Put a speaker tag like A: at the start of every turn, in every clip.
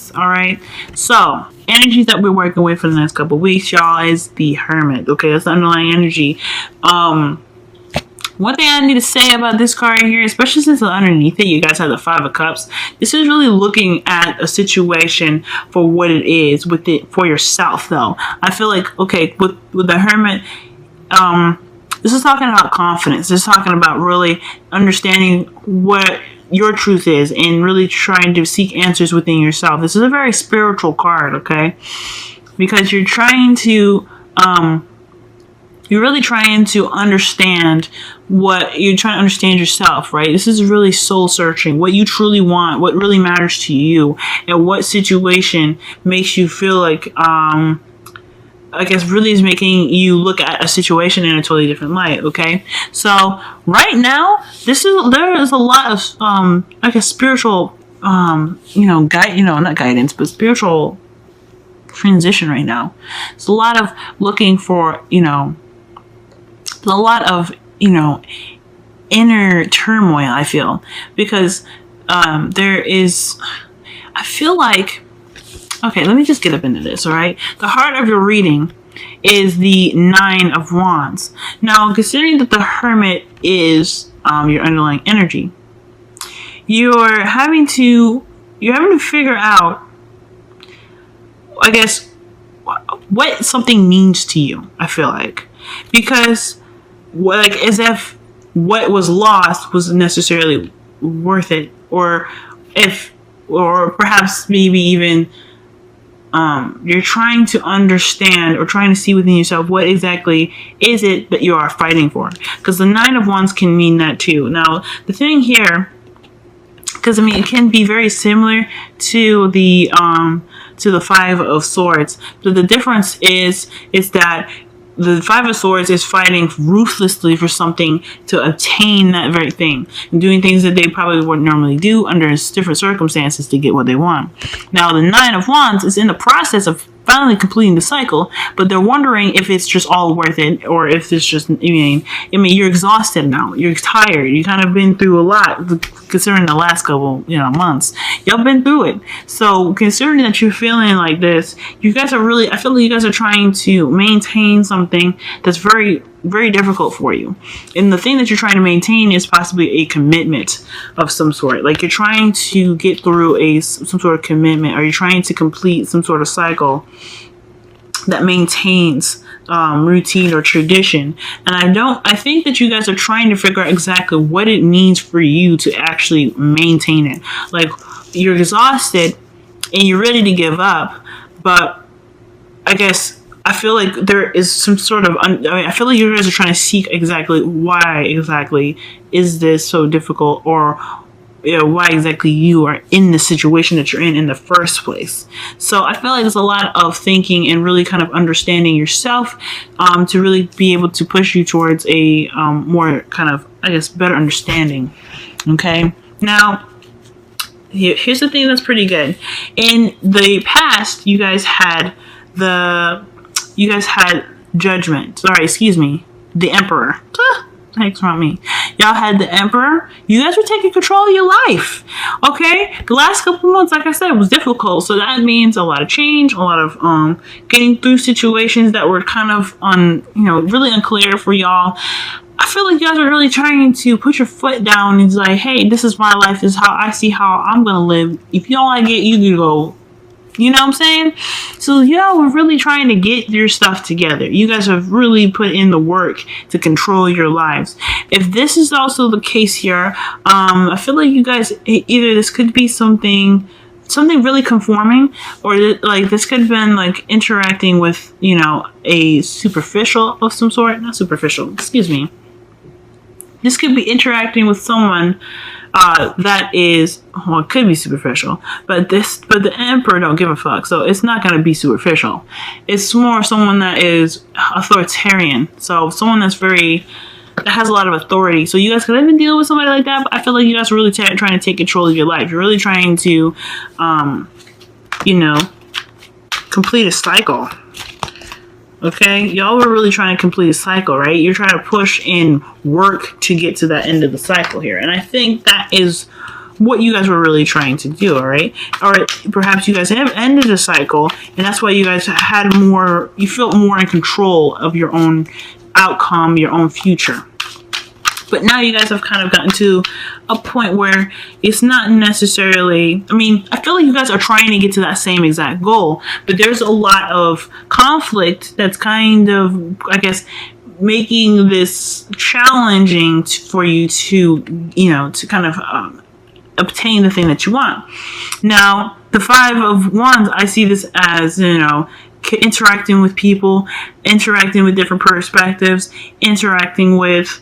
A: this. All right. So energies that we're working with for the next couple of weeks, y'all, is the Hermit. Okay, that's the underlying energy. One thing I need to say about this card here, especially since underneath it you guys have the Five of Cups, this is really looking at a situation for what it is with it for yourself, though. I feel like, okay, with the Hermit, this is talking about confidence. This is talking about really understanding what your truth is and really trying to seek answers within yourself. This is a very spiritual card, okay? Because you're trying to, you're really trying to understand you're trying to understand yourself, right? This is really soul searching, what you truly want, what really matters to you, and what situation makes you feel like, I guess really is making you look at a situation in a totally different light, okay? So right now, there is a lot of, I guess spiritual, not guidance, but spiritual transition right now. It's a lot of looking for, a lot of, inner turmoil, I feel, because there is, I feel like, okay, let me just get up into this, all right? The heart of your reading is the Nine of Wands. Now, considering that the Hermit is your underlying energy, you're having to figure out, I guess, what something means to you, I feel like. Because, as if what was lost wasn't necessarily worth it, or perhaps maybe even you're trying to understand or trying to see within yourself what exactly is it that you are fighting for. Because the Nine of Wands can mean that too. Now, the thing here, because it can be very similar to the Five of Swords, but the difference is that the Five of Swords is fighting ruthlessly for something to obtain that very thing, and doing things that they probably wouldn't normally do under different circumstances to get what they want. Now, the Nine of Wands is in the process of finally completing the cycle, but they're wondering if it's just all worth it, or if it's just, you're exhausted now, you're tired, you kind of been through a lot, considering the last couple, months. Y'all been through it. So considering that you're feeling like this, you guys are really, I feel like you guys are trying to maintain something that's very, very difficult for you. And the thing that you're trying to maintain is possibly a commitment of some sort. Like you're trying to get through some sort of commitment, or you're trying to complete some sort of cycle that maintains routine or tradition. And I think that you guys are trying to figure out exactly what it means for you to actually maintain it. Like you're exhausted and you're ready to give up, but I guess I feel like there is some sort of, I feel like you guys are trying to seek exactly why exactly is this so difficult, or why exactly you are in the situation that you're in the first place. So I feel like there's a lot of thinking and really kind of understanding yourself to really be able to push you towards a more kind of, I guess, better understanding. Okay. Now, here's the thing that's pretty good. In the past, you guys had judgment. Sorry, excuse me. The Emperor. Heck's wrong me. Y'all had the Emperor. You guys were taking control of your life. Okay? The last couple months, like I said, was difficult. So that means a lot of change, a lot of getting through situations that were kind of really unclear for y'all. I feel like you guys are really trying to put your foot down and like, hey, this is my life. This is how I see how I'm gonna live. If you don't like it, you can go. You know what I'm saying? So, we're really trying to get your stuff together. You guys have really put in the work to control your lives. If this is also the case here, I feel like you guys, either this could be something really conforming, or like this could have been like interacting with, a superficial of some sort. Not superficial, excuse me. This could be interacting with someone that is, well, it could be superficial, but the Emperor don't give a fuck, so it's not going to be superficial. It's more someone that is authoritarian, so someone that has a lot of authority. So you guys could have been dealing with somebody like that, but I feel like you guys are really trying to take control of your life. You're really trying to, complete a cycle. Okay, y'all were really trying to complete a cycle, right? You're trying to push in work to get to that end of the cycle here. And I think that is what you guys were really trying to do, all right? Or perhaps you guys have ended a cycle, and that's why you guys had more, you felt more in control of your own outcome, your own future. But now you guys have kind of gotten to a point where it's not necessarily, I mean, I feel like you guys are trying to get to that same exact goal, but there's a lot of conflict that's kind of, I guess, making this challenging for you to, you know, to kind of obtain the thing that you want. Now, the 5 of Wands, I see this as, you know, interacting with people, interacting with different perspectives, interacting with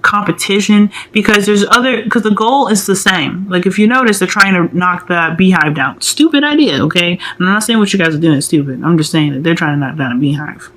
A: competition, because because the goal is the same. Like, if you notice, they're trying to knock that beehive down. Stupid idea, okay? I'm not saying what you guys are doing is stupid. I'm just saying that they're trying to knock down a beehive.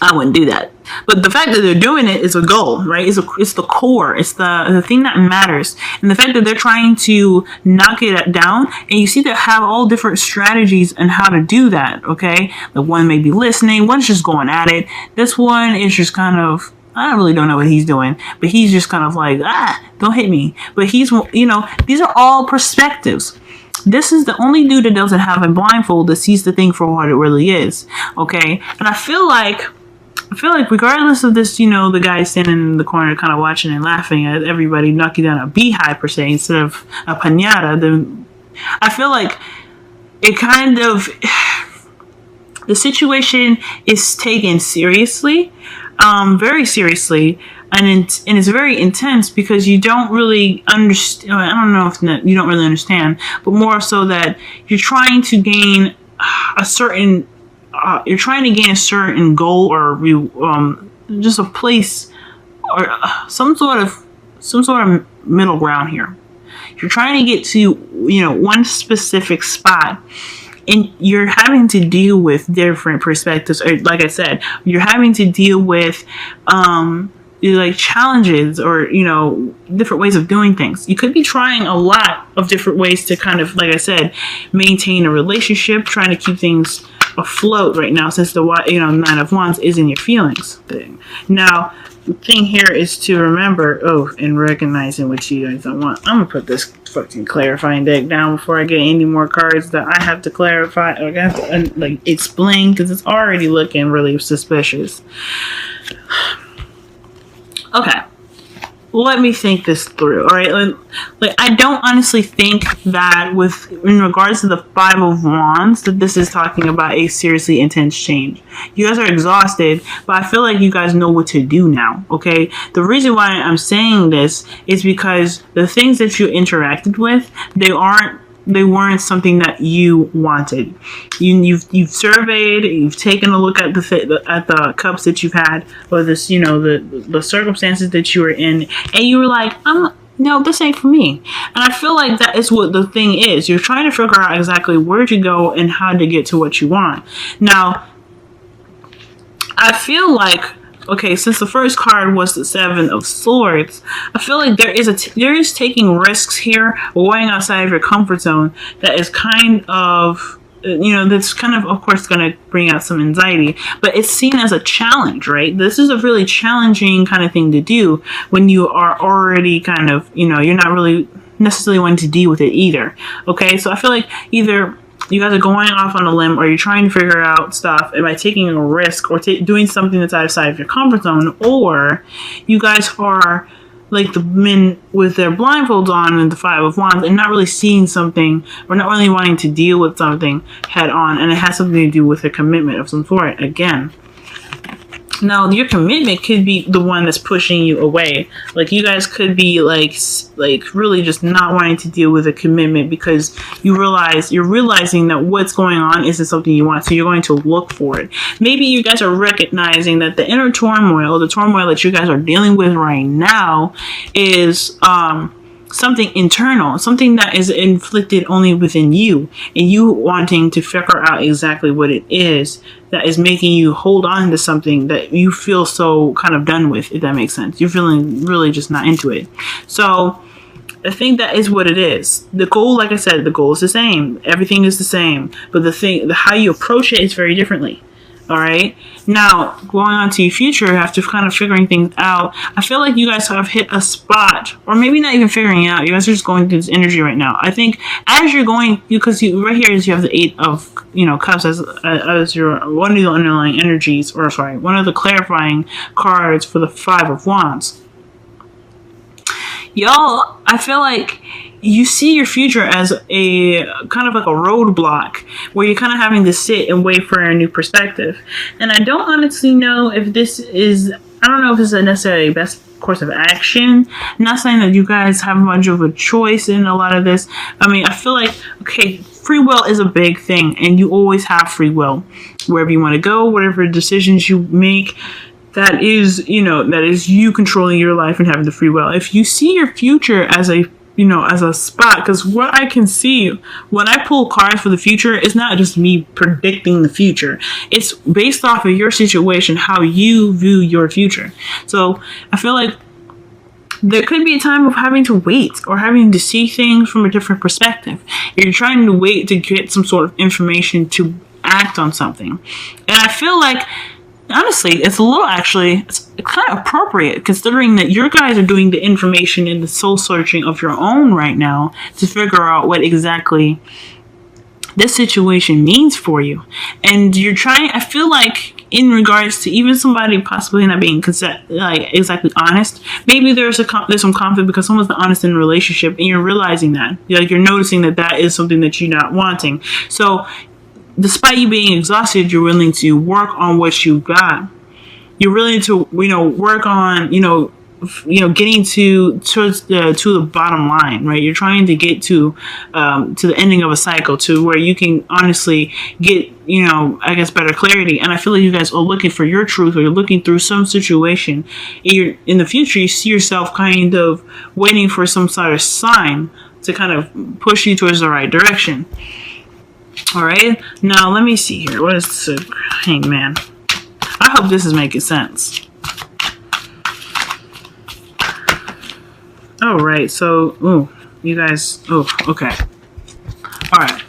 A: I wouldn't do that. But the fact that they're doing it is a goal, right? It's the core. It's the thing that matters. And the fact that they're trying to knock it down, and you see they have all different strategies on how to do that, okay? The one may be listening, one's just going at it. This one is just kind of, I really don't know what he's doing, but he's just kind of like, don't hit me. But he's, you know, these are all perspectives. This is the only dude that doesn't have a blindfold that sees the thing for what it really is, okay? And I feel like regardless of this, you know, the guy standing in the corner kind of watching and laughing at everybody knocking down a beehive per se instead of a piñata, I feel like it kind of, the situation is taken seriously, very seriously, and it's very intense because you don't really understand. I don't know if you don't really understand, but more so that you're trying to gain a certain goal, or just a place, or some sort of middle ground here. You're trying to get to, you know, one specific spot, and you're having to deal with different perspectives. Or, like I said, you're having to deal with like challenges, or, you know, different ways of doing things. You could be trying a lot of different ways to kind of, like I said, maintain a relationship, trying to keep things afloat right now, since the, you know, 9 of Wands is in your feelings thing. Now, the thing here is to remember, and recognizing what you guys don't want. I'm gonna put this fucking clarifying deck down before I get any more cards that I have to clarify, or I have to like explain, because it's already looking really suspicious. Okay, let me think this through. All right, like I don't honestly think that in regards to the 5 of Wands, that this is talking about a seriously intense change. You guys are exhausted, but I feel like you guys know what to do now. Okay, the reason why I'm saying this is because the things that you interacted with, they weren't something that you wanted. You've surveyed, you've taken a look at the cups that you've had, or this, you know, the circumstances that you were in, and you were like, no, this ain't for me. And I feel like that is what the thing is. You're trying to figure out exactly where to go and how to get to what you want. Now, I feel like, okay, since the first card was the 7 of Swords, I feel like there is taking risks here, going outside of your comfort zone, that is kind of, you know, that's kind of course, going to bring out some anxiety, but it's seen as a challenge, right? This is a really challenging kind of thing to do when you are already kind of, you know, you're not really necessarily wanting to deal with it either. Okay, so I feel like either you guys are going off on a limb, or you're trying to figure out stuff, and by taking a risk or doing something that's outside of your comfort zone, or you guys are like the men with their blindfolds on and the 5 of Wands, and not really seeing something, or not really wanting to deal with something head on, and it has something to do with a commitment of some sort again. Now, your commitment could be the one that's pushing you away. Like, you guys could be like really just not wanting to deal with a commitment because you're realizing that what's going on isn't something you want. So you're going to look for it. Maybe you guys are recognizing that the inner turmoil, the turmoil that you guys are dealing with right now, is something internal, something that is inflicted only within you, and you wanting to figure out exactly what it is that is making you hold on to something that you feel so kind of done with, if that makes sense. You're feeling really just not into it. So I think that is what it is. The goal, like I said, the goal is the same. Everything is the same, but how you approach it is very differently. All right. Now, going on to your future, after kind of figuring things out, I feel like you guys have hit a spot, or maybe not even figuring it out. You guys are just going through this energy right now. I think as you're going, because you right here is you have the 8 of cups as your one of the underlying energies, or sorry, one of the clarifying cards for the 5 of wands. Y'all, I feel like you see your future as a kind of like a roadblock where you're kind of having to sit and wait for a new perspective. And I don't honestly know if this is, I don't know if this is necessarily the best course of action. I'm not saying that you guys have much of a choice in a lot of this. I mean, I feel like, okay, free will is a big thing, and you always have free will. Wherever you want to go, whatever decisions you make, that is, that is you controlling your life and having the free will. If you see your future as a, as a spot, because what I can see when I pull cards for the future, it's not just me predicting the future. It's based off of your situation, how you view your future. So I feel like there could be a time of having to wait or having to see things from a different perspective. You're trying to wait to get some sort of information to act on something. And I feel like, honestly, it's kind of appropriate considering that you guys are doing the information and the soul searching of your own right now to figure out what exactly this situation means for you. And you're trying, I feel like, in regards to even somebody possibly not being exactly honest, maybe there's some conflict because someone's not honest in a relationship, and you're realizing that. You're noticing that is something that you're not wanting. So despite you being exhausted, you're willing to work on what you got. You're willing to, work on, getting to the bottom line, right? You're trying to get to the ending of a cycle, to where you can honestly get, I guess, better clarity. And I feel like you guys are looking for your truth, or you're looking through some situation. In the future, you see yourself kind of waiting for some sort of sign to kind of push you towards the right direction. All right, now let me see here. What is the Hangman? I hope this is making sense. All right, so, you guys, okay. All right,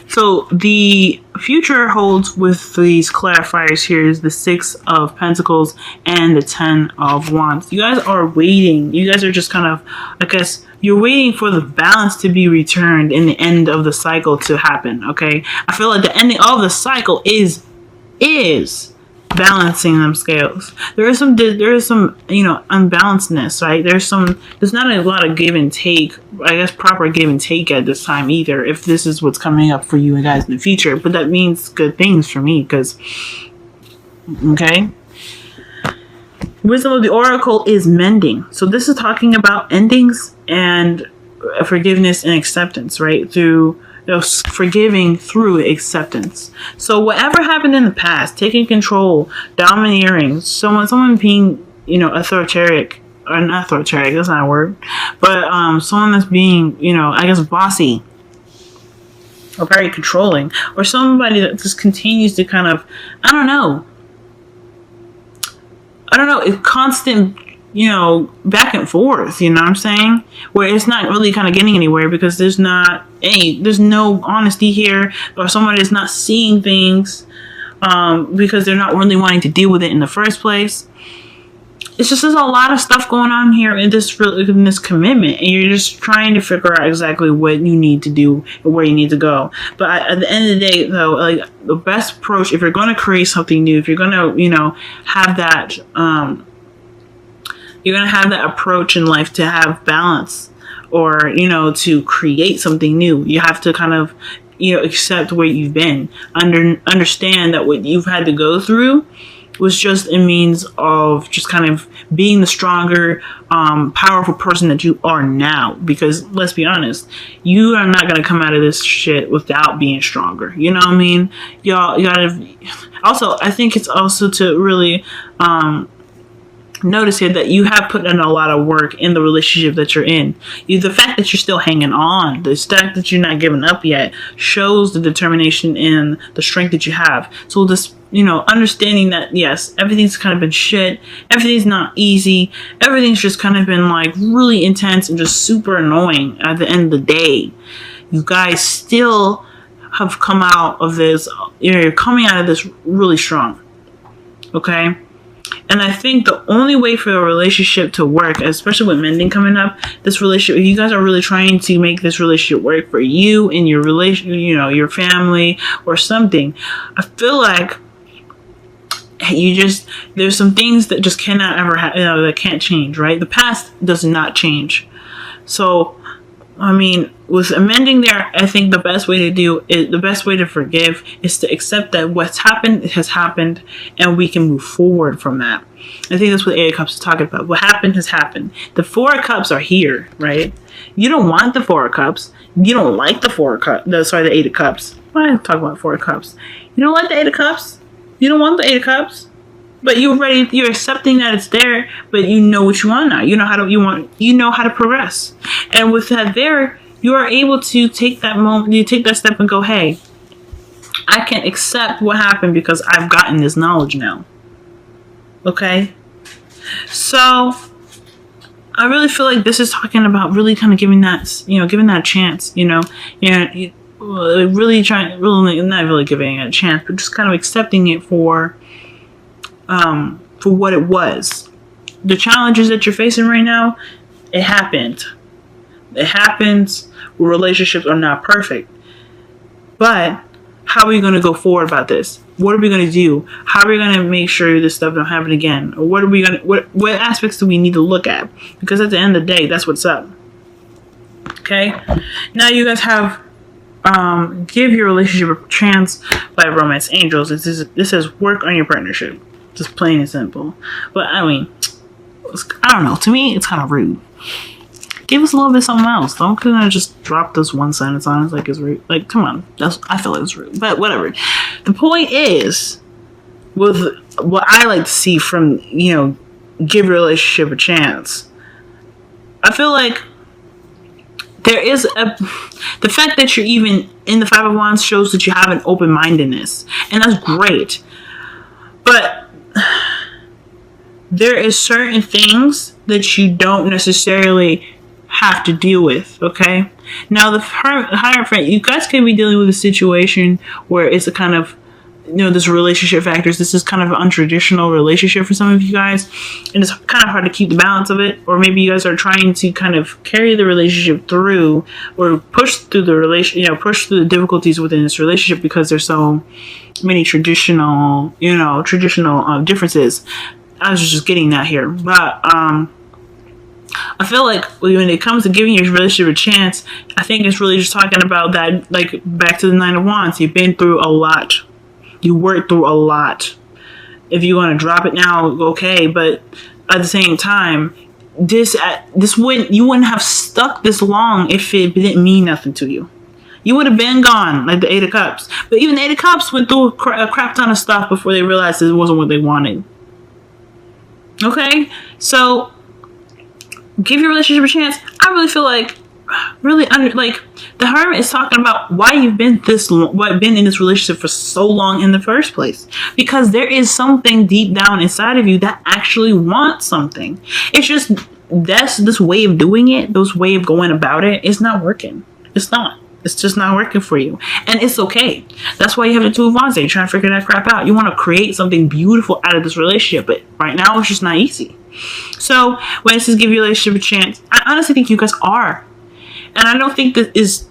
A: so the future holds with these clarifiers here is the 6 of Pentacles and the 10 of Wands. You guys are waiting. You guys are just kind of, I guess, you're waiting for the balance to be returned in the end of the cycle to happen, okay? I feel like the ending of the cycle is balancing them scales. There is some unbalancedness, right? There's not a lot of give and take, I guess, proper give and take at this time either, if this is what's coming up for you guys in the future. But that means good things for me, because, okay? Wisdom of the Oracle is mending. So this is talking about endings and forgiveness and acceptance, right? Through forgiving through acceptance. So whatever happened in the past, taking control, domineering, someone being, authoritarian, or not authoritarian, that's not a word, but someone that's being, I guess, bossy, or very controlling, or somebody that just continues to kind of, I don't know, it's constant, back and forth, you know what I'm saying? Where it's not really kind of getting anywhere because there's no honesty here, or someone is not seeing things because they're not really wanting to deal with it in the first place. It's just, there's a lot of stuff going on here in this commitment, and you're just trying to figure out exactly what you need to do and where you need to go. But at the end of the day, though, like, the best approach, if you're going to create something new, if you're going to, have that, you're going to have that approach in life to have balance, or, to create something new, you have to kind of, accept where you've been, understand that what you've had to go through was just a means of just kind of being the stronger, powerful person that you are now. Because let's be honest, you are not going to come out of this shit without being stronger. You know what I mean? Y'all, you gotta. Also, I think it's also to really notice here that you have put in a lot of work in the relationship that you're in. The fact that you're still hanging on, the fact that you're not giving up yet, shows the determination and the strength that you have. So this, understanding that, yes, everything's kind of been shit, everything's not easy, everything's just kind of been like really intense and just super annoying at the end of the day. You guys still have come out of this, you're coming out of this really strong. Okay? And I think the only way for a relationship to work, especially with mending coming up, this relationship, if you guys are really trying to make this relationship work for you and your relation, your family or something, I feel like there's some things that just cannot ever that can't change, right? The past does not change. So, I mean, with amending there, I think the best way to forgive is to accept that what's happened has happened, and we can move forward from that. I think that's what the Eight of Cups is talking about. What happened has happened. The Four of Cups are here, right? You don't want the Four of Cups. You don't like the the Eight of Cups. Why am I talking about Four of Cups? You don't like the Eight of Cups. You don't want the Eight of Cups. But you're accepting that it's there, but you know what you want now. You know how to progress. And with that there, you are able to take that moment, you take that step and go, hey, I can accept what happened because I've gotten this knowledge now. Okay? So, I really feel like this is talking about really kind of giving that a chance, really not really giving it a chance, but just kind of accepting it for what it was. The challenges that you're facing right now, it happened. It happens. Relationships are not perfect. But how are we going to go forward about this? What are we going to do? How are we going to make sure this stuff don't happen again? Or what aspects do we need to look at? Because at the end of the day, that's what's up. Okay? Now you guys have Give Your Relationship a Chance by Romance Angels. This says work on your partnership. Just plain and simple. But I mean, I don't know. To me, it's kind of rude. Give us a little bit of something else. Don't just drop this one sentence on us like it's rude. Like, come on. I feel like it's rude. But whatever. The point is, with what I like to see from, Give Your Relationship a Chance, I feel like there is the fact that you're even in the Five of Wands shows that you have an open-mindedness. And that's great. But there is certain things that you don't necessarily have to deal with, okay? Now, the Hierophant, you guys can be dealing with a situation where it's a kind of, this relationship factors. This is kind of an untraditional relationship for some of you guys, and it's kind of hard to keep the balance of it. Or maybe you guys are trying to kind of carry the relationship through, or push through the difficulties within this relationship because there's so many traditional differences. I was just getting that here, but I feel like when it comes to giving your relationship a chance, I think it's really just talking about that, like back to the Nine of Wands. You've been through a lot. You worked through a lot. If you want to drop it now, okay, but at the same time, you wouldn't have stuck this long if it didn't mean nothing to you. You would have been gone, like the Eight of Cups. But even the Eight of Cups went through a crap ton of stuff before they realized it wasn't what they wanted. Okay? So, give your relationship a chance. I really feel like, the Hermit is talking about why you've been in this relationship for so long in the first place. Because there is something deep down inside of you that actually wants something. It's just, this way of doing it, this way of going about it, it's not working. It's not. It's just not working for you. And it's okay. That's why you have the Two of Wands there. You're trying to figure that crap out. You want to create something beautiful out of this relationship. But right now, it's just not easy. So, when it says give your relationship a chance, I honestly think you guys are. And I don't think it's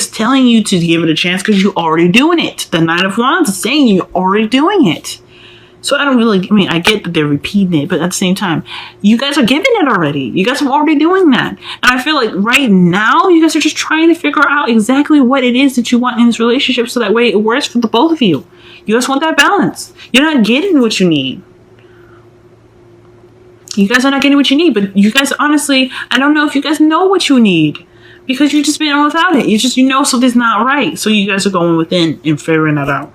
A: telling you to give it a chance because you're already doing it. The Nine of Wands is saying you're already doing it. So I get that they're repeating it, but at the same time, you guys are giving it already. You guys are already doing that. And I feel like right now, you guys are just trying to figure out exactly what it is that you want in this relationship so that way it works for the both of you. You guys want that balance. You're not getting what you need. You guys are not getting what you need, but you guys, honestly, I don't know if you guys know what you need because you've just been on without it. You know something's not right. So you guys are going within and figuring that out.